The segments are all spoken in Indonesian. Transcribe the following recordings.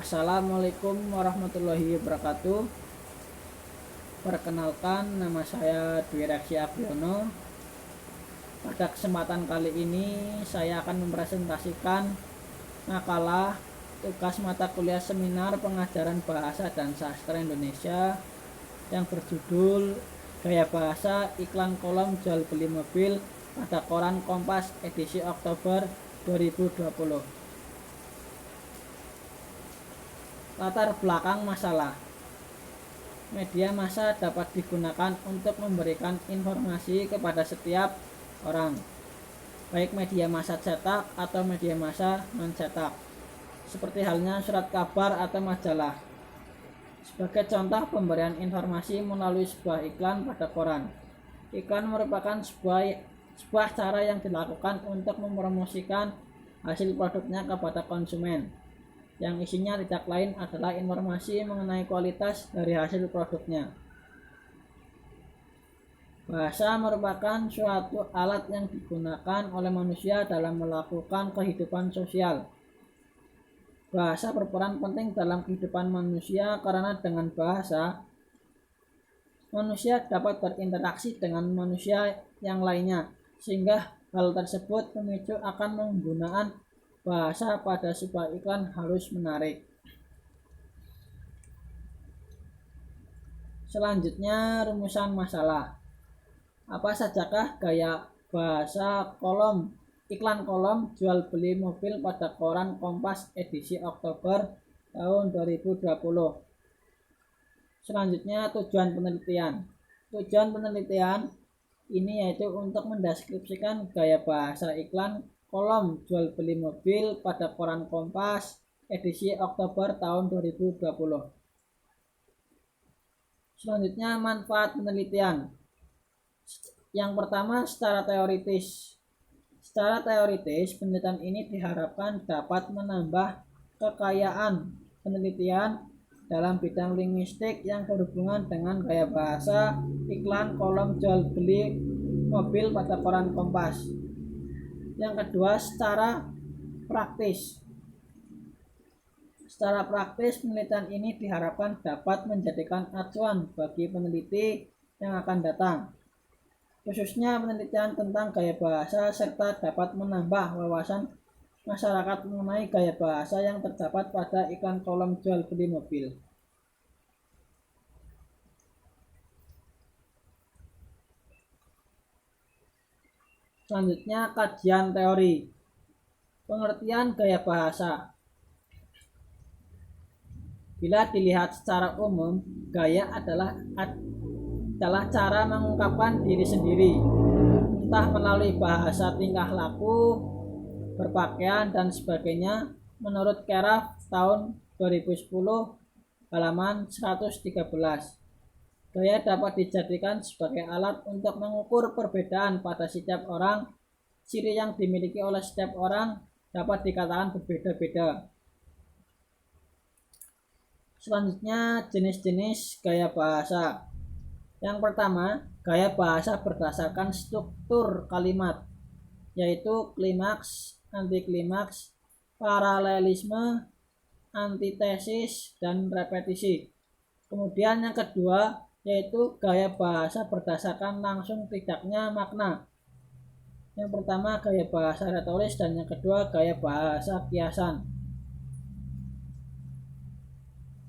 Assalamualaikum warahmatullahi wabarakatuh. Perkenalkan, nama saya Dwi Reksi Abiono. Pada kesempatan kali ini saya akan mempresentasikan makalah tugas mata kuliah seminar pengajaran bahasa dan sastra Indonesia yang berjudul Gaya Bahasa Iklan Kolom Jual Beli Mobil pada Koran Kompas edisi Oktober 2020. Latar belakang masalah. Media massa dapat digunakan untuk memberikan informasi kepada setiap orang, baik media massa cetak atau media massa non-cetak, seperti halnya surat kabar atau majalah. Sebagai contoh pemberian informasi melalui sebuah iklan pada koran. Iklan merupakan sebuah cara yang dilakukan untuk mempromosikan hasil produknya kepada konsumen, yang isinya tidak lain adalah informasi mengenai kualitas dari hasil produknya. Bahasa merupakan suatu alat yang digunakan oleh manusia dalam melakukan kehidupan sosial. Bahasa berperan penting dalam kehidupan manusia karena dengan bahasa, manusia dapat berinteraksi dengan manusia yang lainnya, sehingga hal tersebut memicu akan penggunaan bahasa pada sebuah iklan harus menarik. Selanjutnya, rumusan masalah. Apa sajakah gaya bahasa iklan kolom jual beli mobil pada koran Kompas edisi Oktober tahun 2020? Selanjutnya, tujuan penelitian. Tujuan penelitian ini yaitu untuk mendeskripsikan gaya bahasa iklan kolom jual beli mobil pada koran Kompas edisi Oktober tahun 2020. Selanjutnya, manfaat penelitian. Yang pertama, secara teoritis. Secara teoritis, penelitian ini diharapkan dapat menambah kekayaan penelitian dalam bidang linguistik yang berhubungan dengan gaya bahasa iklan kolom jual beli mobil pada koran Kompas. Yang kedua, secara praktis. Secara praktis, penelitian ini diharapkan dapat menjadikan acuan bagi peneliti yang akan datang, khususnya penelitian tentang gaya bahasa, serta dapat menambah wawasan masyarakat mengenai gaya bahasa yang terdapat pada iklan kolom jual beli mobil. Selanjutnya, kajian teori. Pengertian gaya bahasa. Bila dilihat secara umum, gaya adalah cara mengungkapkan diri sendiri, entah melalui bahasa tingkah laku, berpakaian, dan sebagainya. Menurut Keraf tahun 2010 halaman 113. Gaya dapat dijadikan sebagai alat untuk mengukur perbedaan pada setiap orang. Ciri yang dimiliki oleh setiap orang dapat dikatakan berbeda-beda. Selanjutnya, jenis-jenis gaya bahasa. Yang pertama, gaya bahasa berdasarkan struktur kalimat, yaitu klimaks, antiklimaks, paralelisme, antitesis, dan repetisi. Kemudian yang kedua, yaitu gaya bahasa berdasarkan langsung tidaknya makna. Yang pertama, gaya bahasa retoris, dan yang kedua, gaya bahasa kiasan.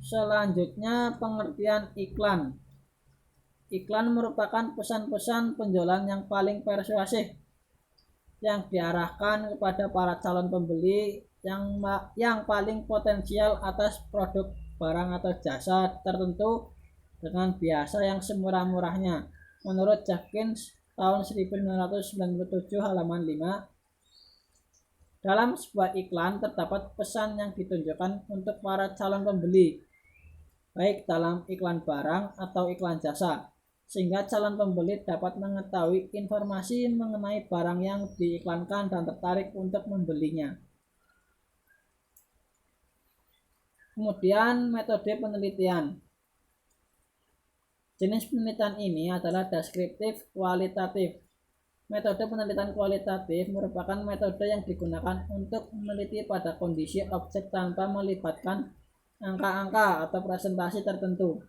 Selanjutnya, pengertian iklan. Iklan merupakan pesan-pesan penjualan yang paling persuasif yang diarahkan kepada para calon pembeli yang paling potensial atas produk, barang, atau jasa tertentu dengan biasa yang semurah-murahnya. Menurut Jeffkins tahun 1997 halaman 5, dalam sebuah iklan terdapat pesan yang ditunjukkan untuk para calon pembeli, baik dalam iklan barang atau iklan jasa, sehingga calon pembeli dapat mengetahui informasi mengenai barang yang diiklankan dan tertarik untuk membelinya. Kemudian, metode penelitian. Jenis penelitian ini adalah deskriptif kualitatif. Metode penelitian kualitatif merupakan metode yang digunakan untuk meneliti pada kondisi objek tanpa melibatkan angka-angka atau presentasi tertentu.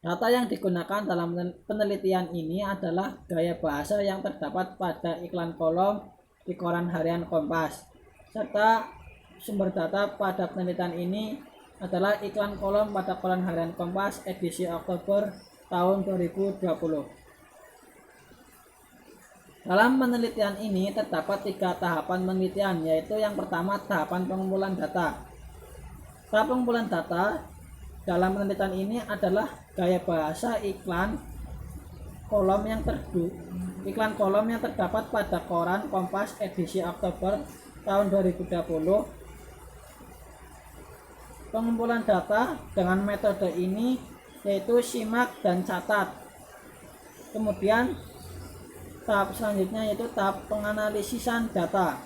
Data yang digunakan dalam penelitian ini adalah gaya bahasa yang terdapat pada iklan kolom di koran harian Kompas, serta sumber data pada penelitian ini adalah iklan kolom pada koran harian Kompas edisi Oktober tahun 2020. Dalam penelitian ini terdapat 3 tahapan penelitian, yaitu yang pertama tahapan pengumpulan data. Tahap pengumpulan data dalam penelitian ini adalah gaya bahasa iklan kolom yang terdapat pada koran Kompas edisi Oktober tahun 2020. Pengumpulan data dengan metode ini yaitu simak dan catat. Kemudian tahap selanjutnya yaitu tahap penganalisisan data.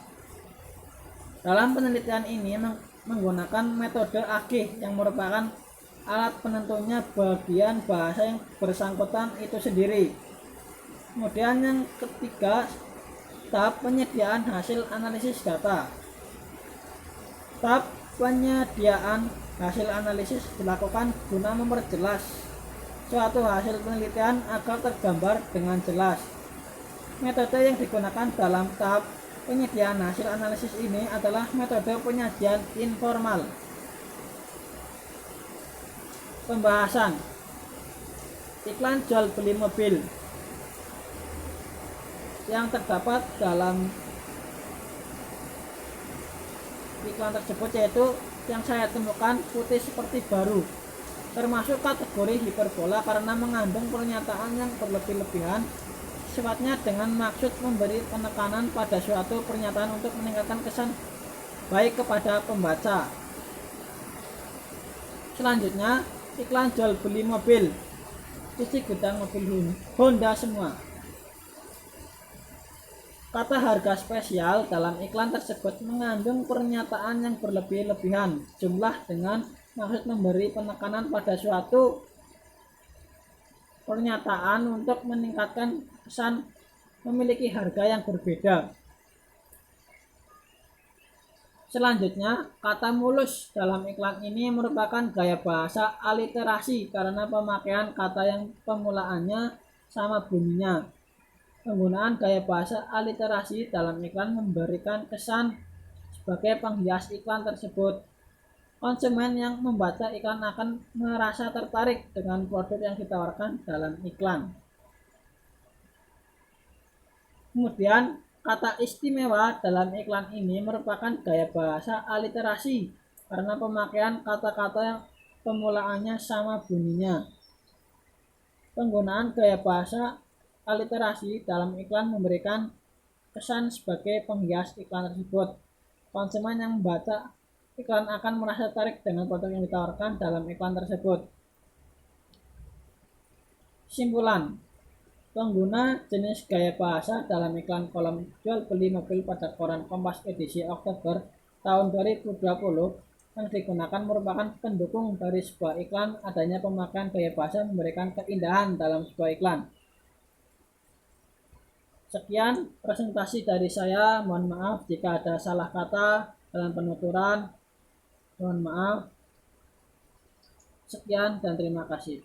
Dalam penelitian ini menggunakan metode AGIH yang merupakan alat penentunya bagian bahasa yang bersangkutan itu sendiri. Kemudian yang ketiga, tahap penyediaan hasil analisis data. Tahap penyediaan hasil analisis dilakukan guna memperjelas suatu hasil penelitian agar tergambar dengan jelas. Metode yang digunakan dalam tahap penyediaan hasil analisis ini adalah metode penyajian informal. Pembahasan iklan jual beli mobil yang terdapat dalam iklan tersebut yaitu yang saya temukan putih seperti baru, termasuk kategori hiperbola karena mengandung pernyataan yang berlebih-lebihan, sifatnya dengan maksud memberi penekanan pada suatu pernyataan untuk meningkatkan kesan baik kepada pembaca. Selanjutnya, iklan jual beli mobil, isi gudang mobil Honda semua. Kata harga spesial dalam iklan tersebut mengandung pernyataan yang berlebih-lebihan, jumlah dengan maksud memberi penekanan pada suatu pernyataan untuk meningkatkan kesan memiliki harga yang berbeda. Selanjutnya, kata mulus dalam iklan ini merupakan gaya bahasa aliterasi karena pemakaian kata yang pemulaannya sama bunyinya. Penggunaan gaya bahasa aliterasi dalam iklan memberikan kesan sebagai penghias iklan tersebut. Konsumen yang membaca iklan akan merasa tertarik dengan produk yang ditawarkan dalam iklan. Kemudian, kata istimewa dalam iklan ini merupakan gaya bahasa aliterasi karena pemakaian kata-kata yang pemulaannya sama bunyinya. Penggunaan gaya bahasa aliterasi dalam iklan memberikan kesan sebagai penghias iklan tersebut. Konsumen yang membaca iklan akan merasa tertarik dengan produk yang ditawarkan dalam iklan tersebut. Kesimpulan, pengguna jenis gaya bahasa dalam iklan kolom jual beli mobil pada koran Kompas edisi Oktober tahun 2020 yang digunakan merupakan pendukung dari sebuah iklan. Adanya pemakaian gaya bahasa memberikan keindahan dalam sebuah iklan. Sekian presentasi dari saya, mohon maaf jika ada salah kata dalam penuturan. Mohon maaf. Sekian dan terima kasih.